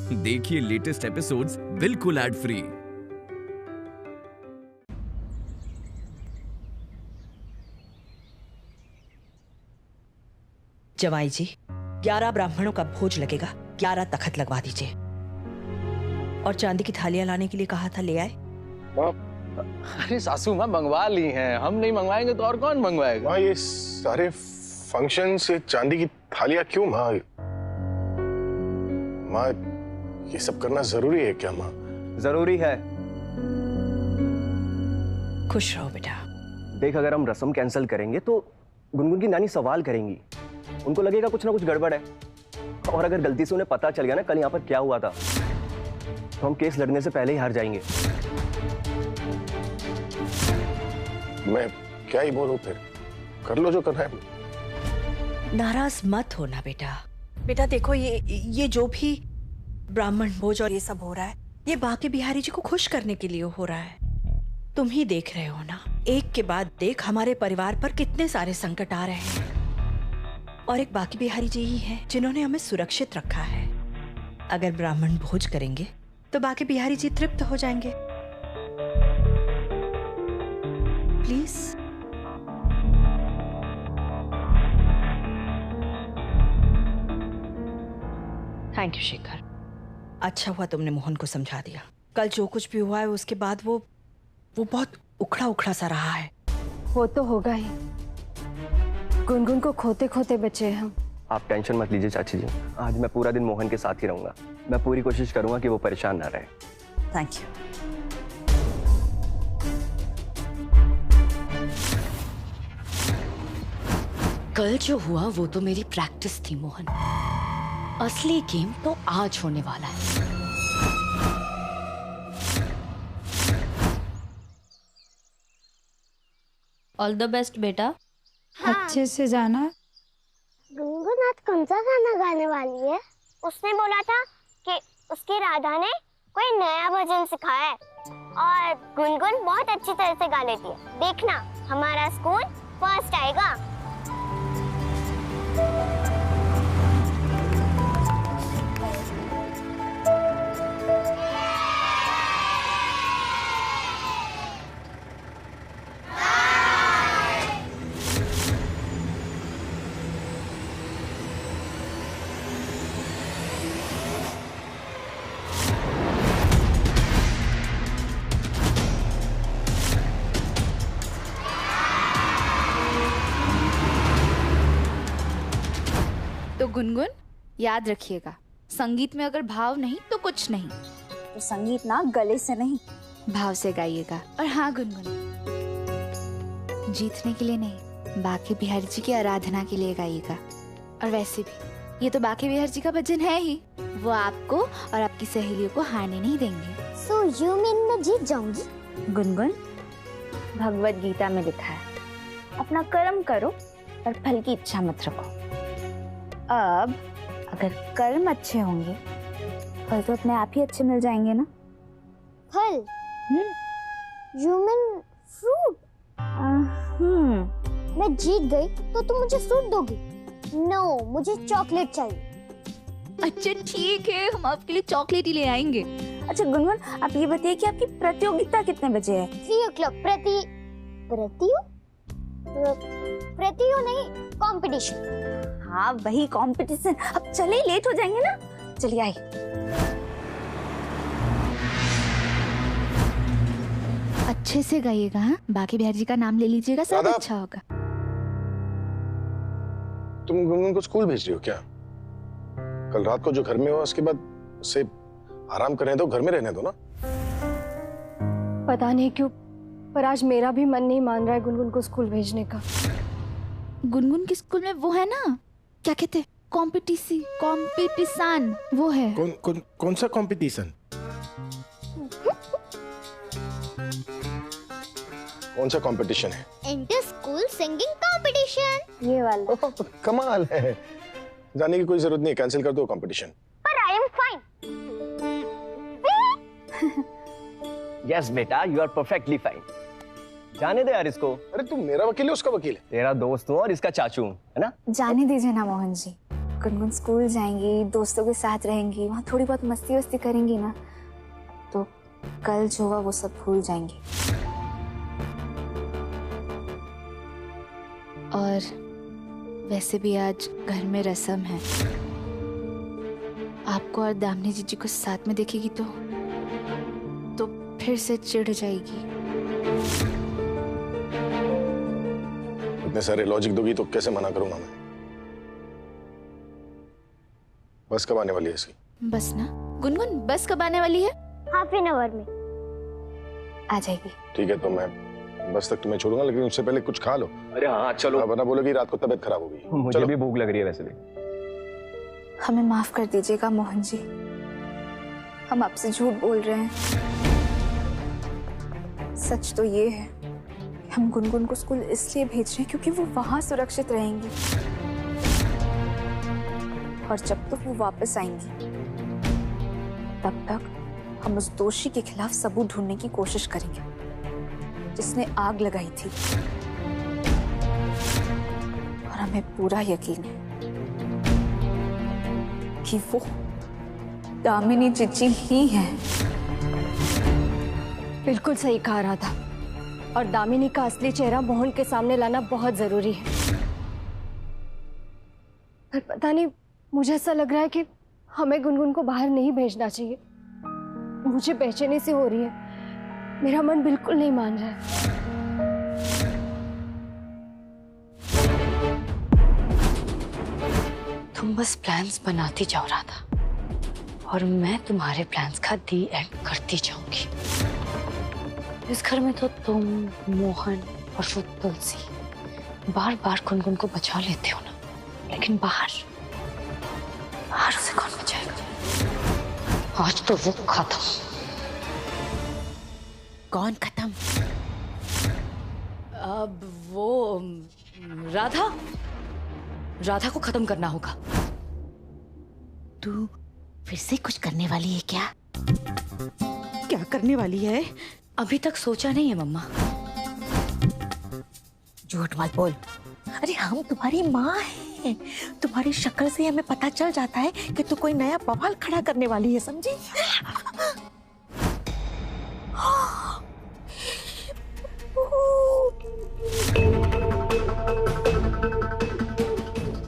देखिए latest episodes बिल्कुल ad free. जवाई जी, 11 ब्राह्मणों का भोज लगेगा, 11 तखत लगवा दीजिए। और चांदी की थालियां लाने के लिए कहा था, ले आए? अरे सासू माँ मंगवा ली हैं, हम नहीं मंगवाएंगे तो और कौन मंगवाएगा? माँ, ये सारे फंक्शन से चांदी की थालियां क्यों माँ? माँ, ये सब करना जरूरी है क्या माँ? जरूरी है। खुश रहो बेटा। देख, अगर हम रस्म कैंसिल करेंगे तो गुनगुन की नानी सवाल करेंगी, उनको लगेगा कुछ ना कुछ गड़बड़ है। और अगर गलती से उन्हें पता चल गया ना कल यहाँ पर क्या हुआ था, तो हम केस लड़ने से पहले ही हार जाएंगे। मैं क्या ही बोलूं फिर? कर लो जो करना है। नाराज मत होना बेटा। बेटा देखो, ये जो भी ब्राह्मण भोज और ये सब हो रहा है, ये बाके बिहारी जी को खुश करने के लिए हो रहा है। तुम ही देख रहे हो ना, एक के बाद देख हमारे परिवार पर कितने सारे संकट आ रहे हैं, और एक बाके बिहारी जी ही हैं जिन्होंने हमें सुरक्षित रखा है। अगर ब्राह्मण भोज करेंगे तो बाके बिहारी जी तृप्त हो जाएंगे। प्लीज। थैंक यू शेखर, अच्छा हुआ तुमने मोहन को समझा दिया। कल जो कुछ भी हुआ है उसके बाद वो बहुत उखड़ा उखड़ा सा रहा है। वो तो होगा ही, गुनगुन को खोते खोते बचे हम। आप टेंशन मत लीजिए चाची जी, आज मैं पूरा दिन मोहन के साथ ही रहूंगा। मैं पूरी कोशिश करूंगा कि वो परेशान ना रहे। Thank you. कल जो हुआ वो तो मेरी प्रैक्टिस थी मोहन, असली गेम तो आज होने वाला है। ऑल द बेस्ट बेटा। हाँ। अच्छे से जाना। गुनगुन आज कौन सा गाना गाने वाली है? उसने बोला था कि उसकी राधा ने कोई नया भजन सिखाया है और गुनगुन बहुत अच्छी तरह से गा लेती है। देखना, हमारा स्कूल फर्स्ट आएगा। तो गुनगुन याद रखिएगा, संगीत में अगर भाव नहीं तो कुछ नहीं। तो संगीत ना गले से नहीं, भाव से गाइएगा। और हाँ गुनगुन, जीतने के लिए नहीं, बाके बिहारी जी की आराधना के लिए गाइएगा। और वैसे भी ये तो बाके बिहारी जी का भजन है ही, वो आपको और आपकी सहेलियों को हारने नहीं देंगे। So you mean मैं जीत जाऊंगी? गुनगुन, भगवत गीता में लिखा है, अपना कर्म करो और फल की इच्छा मत रखो। अब अगर कर्म अच्छे होंगे, फल तो अपने आप ही अच्छे मिल जाएंगे ना। फल? You mean fruit? मैं जीत गई तो तुम मुझे फ्रूट दोगी? नो, मुझे चॉकलेट चाहिए। अच्छा ठीक है, हम आपके लिए चॉकलेट ही ले आएंगे। अच्छा गुनगुन, आप ये बताइए कि आपकी प्रतियोगिता कितने बजे है? 3 o'clock। प्रतियो नहीं, कंपटीशन। हाँ वही कंपटीशन। अब चले, लेट हो जाएंगे ना। चलिए आइए। अच्छे से गाइएगा। हाँ, बाके बिहारी जी का नाम ले लीजिएगा, सब दादा, अच्छा होगा। तुम गुनगुन को स्कूल भेज रही हो क्या? कल रात को जो घर में हुआ उसके बाद से आराम करने दो, घर में रहने दो ना। पता नहीं क्यों, पर आज मेरा भी मन नहीं मान रहा है गुनगुन को स्कूल भेजने का। गुनगुन के स्कूल में वो है ना, क्या कहते हैं, कॉम्पिटिशन वो है। कौन सा कंपटीशन? कौन सा कंपटीशन है? Inter school singing competition. ये वाला। कमाल है, जाने की कोई जरूरत नहीं, कैंसिल कर दो कंपटीशन। पर आई एम फाइन। यस बेटा, यू आर परफेक्टली फाइन। जाने दे यार इसको। अरे तू मेरा वकील है उसका वकील है? तेरा दोस्त हूँ और इसका चाचू हूँ, है ना? जाने दीजिए ना मोहन जी, गुनगुन स्कूल जाएंगी, दोस्तों के साथ रहेंगी, वहाँ थोड़ी बहुत मस्ती वस्ती करेंगी ना, तो कल जो हुआ वो सब भूल जाएंगी। और वैसे भी आज घर में रस्म है, आपको और दामिनी जीजी को साथ में देखेगी तो फिर से चिढ़ जाएगी। इतने सारे लॉजिक दोगी तो कैसे मना करूंगा मैं? बस कब आने वाली है इसकी? बस ना गुनगुन, बस कब आने वाली है? हाफ एन आवर में आ जाएगी। ठीक है, तो मैं बस तक तुम्हें छोड़ूंगा, लेकिन उससे पहले कुछ खा लो। अरे हाँ चलो, वरना बोलोगी रात को तबीयत खराब होगी। मुझे चलो। भी भूख लग रही है वैसे भी। हमें माफ कर दीजिएगा मोहन जी, हम आपसे झूठ बोल रहे हैं। सच तो ये है कि हम गुनगुन को स्कूल इसलिए भेज रहे हैं क्योंकि वो वहां सुरक्षित रहेंगी, और जब तक वो वापस आएंगी तब तक हम उस दोषी के खिलाफ सबूत ढूंढने की कोशिश करेंगे जिसने आग लगाई थी। और हमें पूरा यकीन है कि वो दामिनी जीजी ही है। बिल्कुल सही कहा रहा था, और दामिनी का असली चेहरा मोहन के सामने लाना बहुत जरूरी है। पर पता नहीं, मुझे ऐसा लग रहा है कि हमें गुनगुन को बाहर नहीं भेजना चाहिए। मुझे बेचैनी सी हो रही है, मेरा मन बिल्कुल नहीं मान रहा है। तुम बस प्लान्स बनाती जाओ राधा, और मैं तुम्हारे प्लान्स का दी एंड करती जाऊंगी। इस घर में तो तुम, मोहन और वो तुलसी बार बार गुनगुन को बचा लेते हो ना, लेकिन बाहर उसे कौन बचाएगा? आज तो वो खत्म। कौन खत्म? अब वो राधा को खत्म करना होगा। तू फिर से कुछ करने वाली है क्या? क्या करने वाली है? अभी तक सोचा नहीं है मम्मा। झूठ मत बोल। अरे हम तुम्हारी माँ हैं, तुम्हारी शक्ल से हमें पता चल जाता है कि तू कोई नया बवाल खड़ा करने वाली है, समझी?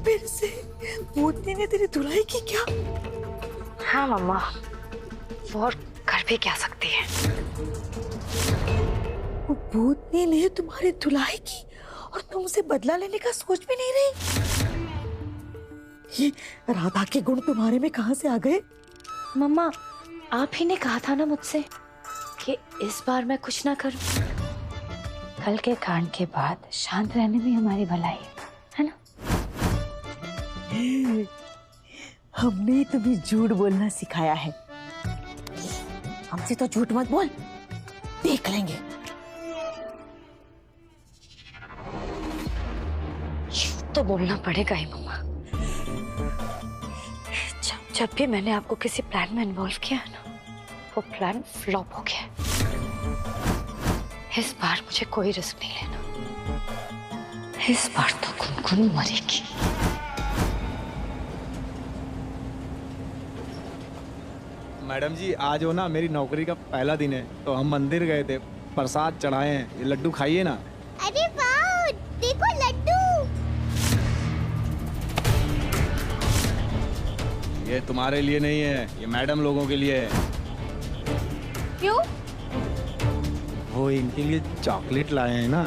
फिर से भूतनी ने तेरी धुलाई की क्या? हाँ मम्मा, वो और कर भी क्या सकती है? वो भूतनी ने तुम्हारी धुलाई की और तुमसे बदला लेने का सोच भी नहीं रही। ये राधा के गुण तुम्हारे में कहां से आ गए? मम्मा, आप ही ने कहा था ना मुझसे कि इस बार मैं कुछ ना करूं। कल के कांड के बाद शांत रहने में हमारी भलाई है ना? हमने तुम्हें झूठ बोलना सिखाया है। हमसे तो झूठ मत बोल, देख लेंगे। झूठ तो बोलना पड़ेगा ही मम्मा। जब भी मैंने आपको किसी प्लान में इन्वॉल्व किया है ना, वो प्लान फ्लॉप हो गया। इस बार मुझे कोई रिस्क नहीं लेना। इस बार तो गुनगुन मरेगी। मैडम जी, आज हो ना मेरी नौकरी का पहला दिन है, तो हम मंदिर गए थे, प्रसाद चढ़ाए हैं। ये लड्डू खाइए ना। अरे वाह, देखो लड्डू। ये तुम्हारे लिए नहीं है, ये मैडम लोगों के लिए है। क्यों? वो इनके लिए चॉकलेट लाए हैं ना।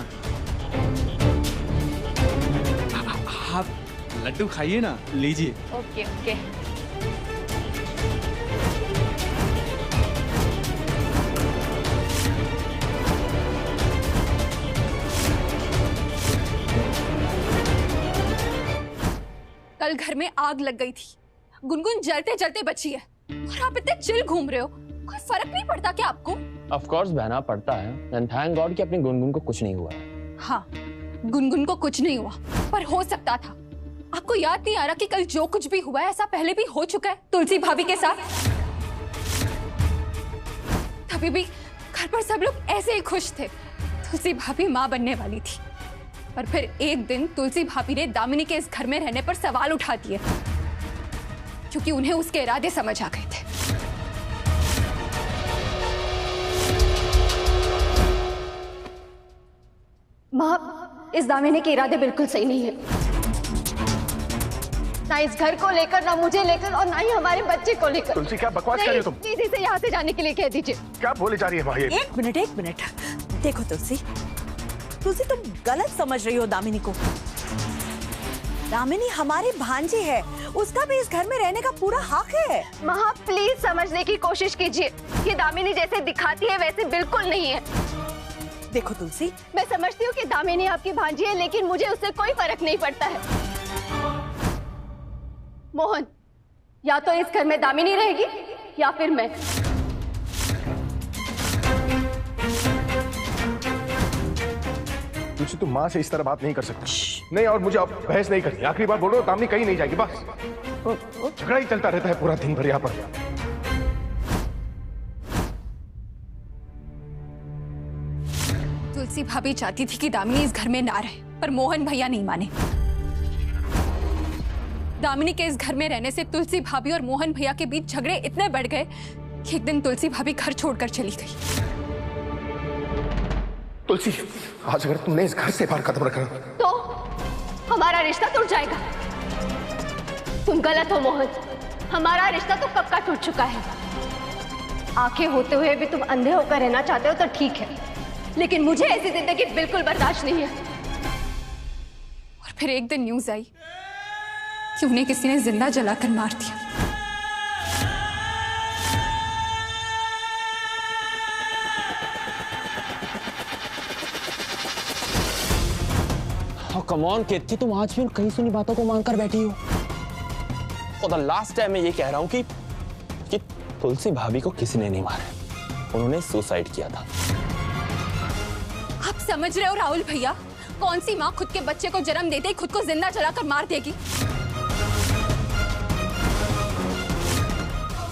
आप लड्डू खाइए ना, लीजिए। Okay okay. कल घर में आग लग गई थी, गुनगुन जलते जलते बची है, और आप इतने चिल घूम रहे हो। कोई फर्क नहीं पड़ता क्या आपको? ऑफ कोर्स बहना पड़ता है, एंड थैंक गॉड कि अपनी गुनगुन को कुछ नहीं हुआ है। हाँ, गुनगुन को कुछ नहीं हुआ, पर हो सकता था। आपको याद नहीं आ रहा कि कल जो कुछ भी हुआ है ऐसा पहले भी हो चुका है तुलसी भाभी के साथ? तभी भी घर पर सब लोग ऐसे ही खुश थे। तुलसी भाभी माँ बनने वाली थी, पर फिर एक दिन तुलसी भाभी ने दामिनी के इस घर में रहने पर सवाल उठा दिए। क्योंकि उन्हें उसके इरादे समझ आ गए थे। माँ, इस दामिनी के इरादे बिल्कुल सही नहीं है। ना इस घर को लेकर, ना मुझे लेकर, और ना ही हमारे बच्चे को लेकर। तुलसी क्या बकवास कर रही हो तुम? प्लीज इसे यहाँ से जाने के लिए कह दीजिए। क्या बोले जा रही है भाई? एक मिनट। देखो तुलसी, तुम गलत समझ रही हो दामिनी को। दामिनी हमारी भांजी है, उसका भी इस घर में रहने का पूरा हक है। माँ प्लीज समझने की कोशिश कीजिए, ये दामिनी जैसे दिखाती है वैसे बिल्कुल नहीं है। देखो तुलसी, मैं समझती हूँ कि दामिनी आपकी भांजी है, लेकिन मुझे उससे कोई फर्क नहीं पड़ता है। मोहन, या तो इस घर में दामिनी रहेगी या फिर मैं। तुलसी तुम माँ से इस तरह बात नहीं कर सकती। नहीं, और मुझे अब बहस नहीं करनी। आखिरी बार बोल रहा हूँ, दामिनी कहीं नहीं जाएगी। बस झगड़ा ही चलता रहता है पूरा दिन भर यहाँ पर। तुलसी भाभी चाहती थी कि दामिनी इस घर में ना रहे, पर मोहन भैया नहीं माने। दामिनी के इस घर में रहने से तुलसी भाभी और मोहन भैया के बीच झगड़े इतने बढ़ गए कि एक दिन तुलसी भाभी घर छोड़कर चली गई। तुलसी, आज अगर तुमने इस घर से बाहर कदम रखा तो हमारा रिश्ता टूट जाएगा। तुम गलत हो मोहन, हमारा रिश्ता तो कब का टूट चुका है। आंखें होते हुए भी तुम अंधे होकर रहना चाहते हो तो ठीक है, लेकिन मुझे ऐसी जिंदगी बिल्कुल बर्दाश्त नहीं है। और फिर एक दिन न्यूज आई कि उन्हें किसी ने जिंदा जलाकर मार दिया। कम ऑन कीर्ति, तुम आज भी उन कहीं सुनी बातों को मानकर बैठी हो। फॉर द लास्ट टाइम मैं ये कह रहा हूं कि तुलसी भाभी को किसी ने नहीं मारा, उन्होंने सुसाइड किया था। आप समझ रहे हो राहुल भैया, कौन सी माँ खुद के बच्चे को जन्म देते ही खुद को जिंदा जलाकर मार देगी?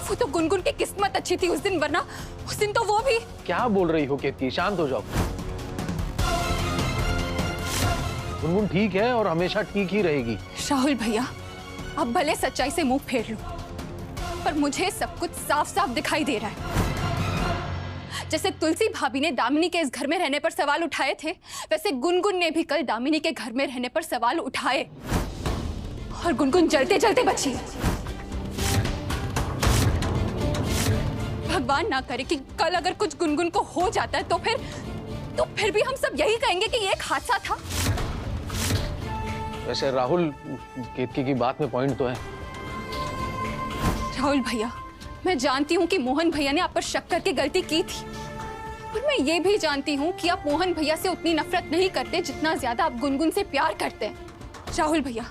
वो तो गुनगुन की किस्मत अच्छी थी उस दिन, वरना उस दिन तो वो भी। क्या बोल रही हो कीर्ति? शांत हो जाओ। गुनगुन ठीक है और हमेशा ठीक ही रहेगी। राहुल भैया, आप भले सच्चाई से मुंह फेर लो, पर मुझे सब कुछ साफ साफ दिखाई दे रहा है। जैसे तुलसी भाभी ने दामिनी के इस घर में रहने पर सवाल उठाए थे, वैसे गुनगुन ने भी कल दामिनी के घर में रहने पर सवाल उठाए, और गुनगुन जलते जलते बची। भगवान ना करे कि कल अगर कुछ गुनगुन को हो जाता है तो फिर भी हम सब यही कहेंगे कि ये एक हादसा था। वैसे राहुल, कीर्ति की बात में पॉइंट तो है। राहुल भैया, मैं जानती हूँ कि मोहन भैया ने आप पर शक करके गलती की थी, और मैं ये भी जानती हूँ कि आप मोहन भैया से उतनी नफरत नहीं करते जितना ज्यादा आप गुनगुन से प्यार करते हैं। राहुल भैया,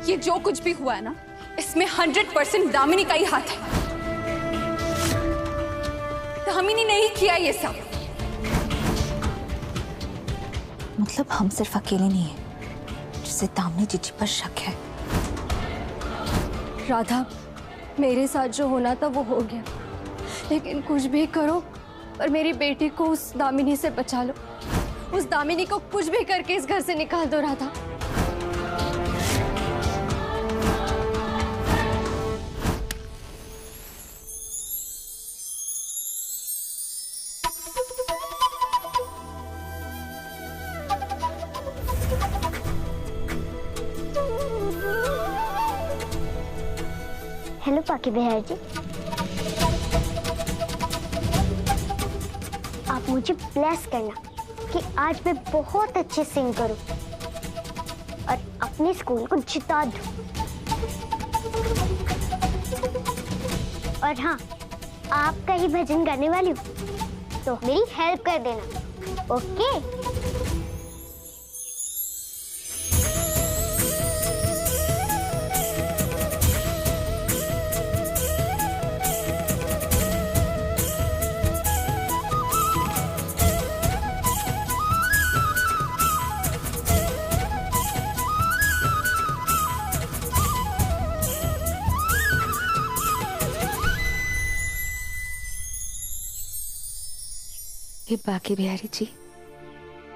ये जो कुछ भी हुआ है ना, इसमें 100% दामिनी का ही हाथ है। दामिनी ने ही किया ये सब। मतलब हम सिर्फ अकेले नहीं है जिसे दामिनी जीजी पर शक है। राधा, मेरे साथ जो होना था वो हो गया, लेकिन कुछ भी करो और मेरी बेटी को उस दामिनी से बचा लो। उस दामिनी को कुछ भी करके इस घर से निकाल दो राधा। हेलो पाकी बिहारी जी, आप मुझे ब्लेस करना कि आज मैं बहुत अच्छे सिंग करूं और अपने स्कूल को जिता दूं। और हाँ, आपका ही भजन गाने वाली हूँ, तो मेरी हेल्प कर देना, ओके? ये बाकी बिहारी जी,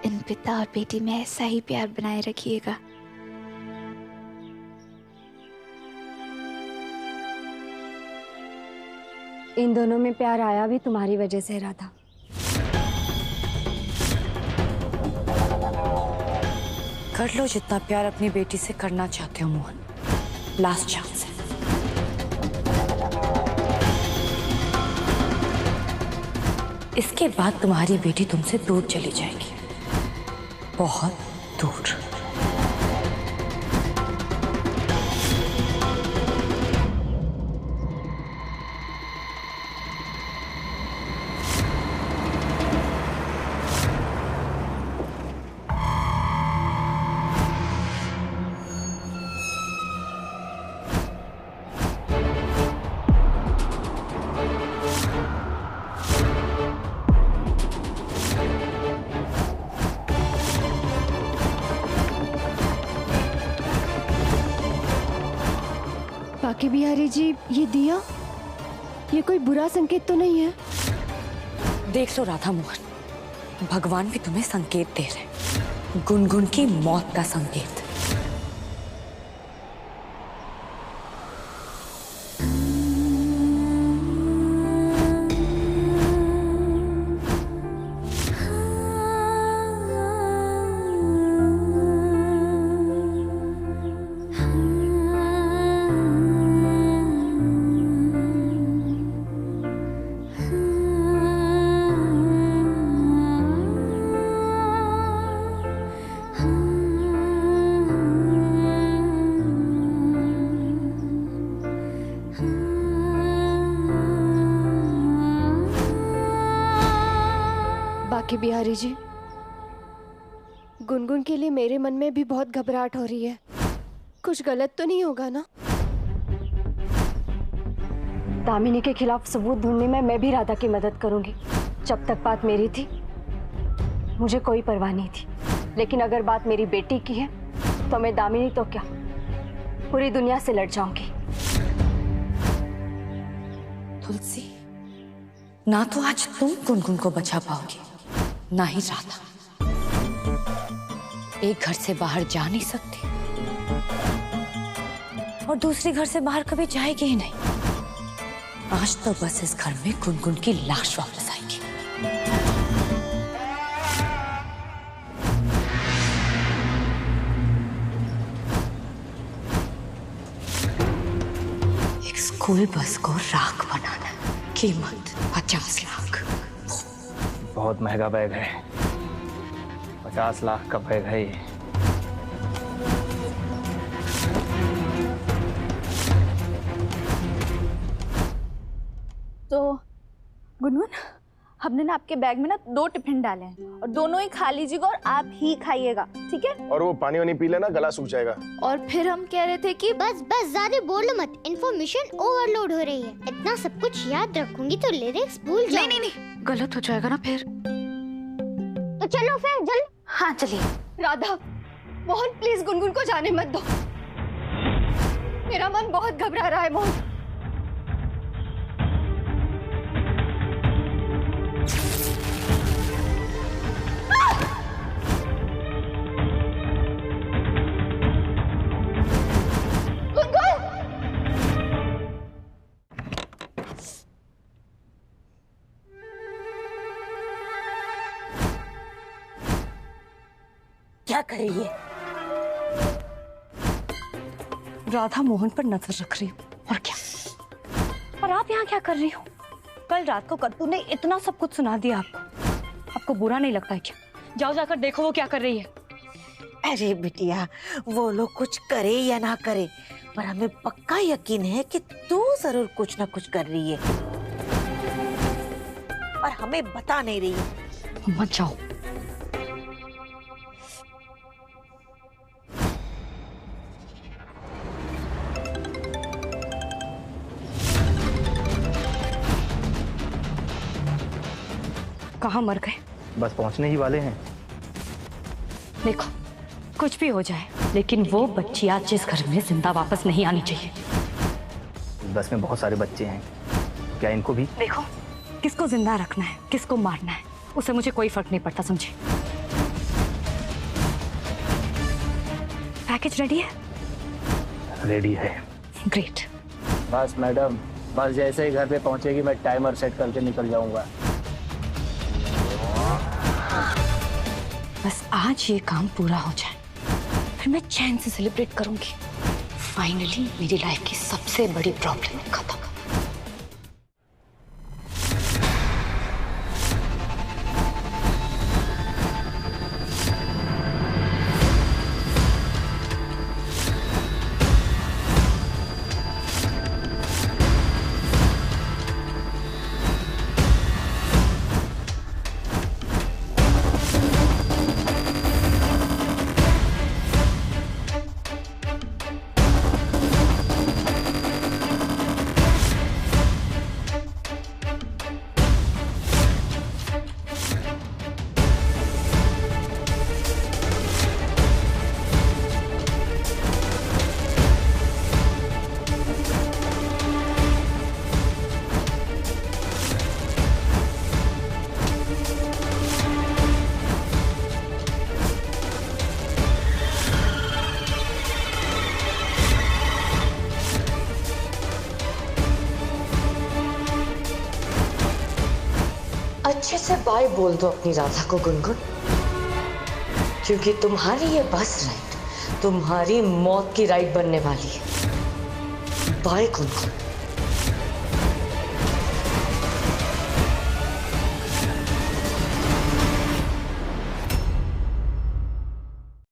इन पिता और बेटी में ऐसा ही प्यार बनाए रखिएगा। इन दोनों में प्यार आया भी तुम्हारी वजह से राधा। कर लो जितना प्यार अपनी बेटी से करना चाहते हो मोहन, लास्ट चांस है। इसके बाद तुम्हारी बेटी तुमसे दूर चली जाएगी, बहुत दूर। बाकी बिहारी जी, ये दिया, ये कोई बुरा संकेत तो नहीं है? देख लो राधा मोहन, भगवान भी तुम्हें संकेत दे रहे, गुनगुन की मौत का संकेत। बाकी बिहारी जी, गुनगुन के लिए मेरे मन में भी बहुत घबराहट हो रही है। कुछ गलत तो नहीं होगा ना? दामिनी के खिलाफ सबूत ढूंढने में मैं भी राधा की मदद करूंगी। जब तक बात मेरी थी मुझे कोई परवाह नहीं थी, लेकिन अगर बात मेरी बेटी की है तो मैं दामिनी तो क्या, पूरी दुनिया से लड़ जाऊंगी। तुलसी, ना तो आज तुम गुनगुन को बचा पाओगी, ना ही राधा। एक घर से बाहर जा नहीं सकती और दूसरे घर से बाहर कभी जाएगी ही नहीं। आज तो बस इस घर में गुनगुन की लाश वापस आएगी। एक स्कूल बस को राख बनाना, कीमत 50 लाख। बहुत महंगा बैग है, 50 लाख का बैग है ये। तो गुनगुन, हमने ना आपके बैग में ना 2 टिफिन डाले हैं और दोनों ही खा लीजिएगा और आप ही खाइएगा, ठीक है? और वो पानी वानी पी लेना, गला सूख जाएगा। और फिर हम कह रहे थे कि बस ज्यादा बोलो मत, इन्फॉर्मेशन ओवरलोड हो रही है। इतना सब कुछ याद रखूंगी तो लिरिक्स भूल जाऊंगी। नहीं, गलत हो जाएगा ना फिर। तो चलो फिर जल्दी। हाँ चलिए। राधा, मोहन प्लीज गुनगुन को जाने मत दो। मेरा मन बहुत घबरा रहा है मोहन। क्या कर रही है? राधा मोहन पर नजर रख रही हूँ, और क्या? और आप यहाँ क्या कर रही हो? कल रात को कद्दू ने इतना सब कुछ सुना दिया आपको बुरा नहीं लगता है क्या? जाओ जाकर देखो वो क्या कर रही है। अरे बिटिया, वो लोग कुछ करे या ना करे, पर हमें पक्का यकीन है कि तू जरूर कुछ ना कुछ कर रही है और हमें बता नहीं रही है। मत जाओ। कहाँ मर गए? बस पहुंचने ही वाले हैं। देखो, कुछ भी हो जाए, लेकिन वो बच्ची आज जिस घर में जिंदा वापस नहीं आनी चाहिए। बस में बहुत सारे बच्चे हैं, क्या इनको भी? देखो, किसको जिंदा रखना है, किसको मारना है, उससे मुझे कोई फर्क नहीं पड़ता, समझे? पैकेज रेडी है? रेडी है। ग्रेट। बस मैडम, बस जैसे ही घर पे पहुंचेगी मैं टाइमर सेट करके निकल जाऊंगा। बस आज ये काम पूरा हो जाए, फिर मैं चैन से सेलिब्रेट करूंगी। फाइनली मेरी लाइफ की सबसे बड़ी प्रॉब्लम खत्म। अच्छे से बाय बोल दो अपनी राधा को गुनगुन, क्योंकि तुम्हारी ये बस राइड तुम्हारी मौत की राइड बनने वाली है। बाय गुनगुन।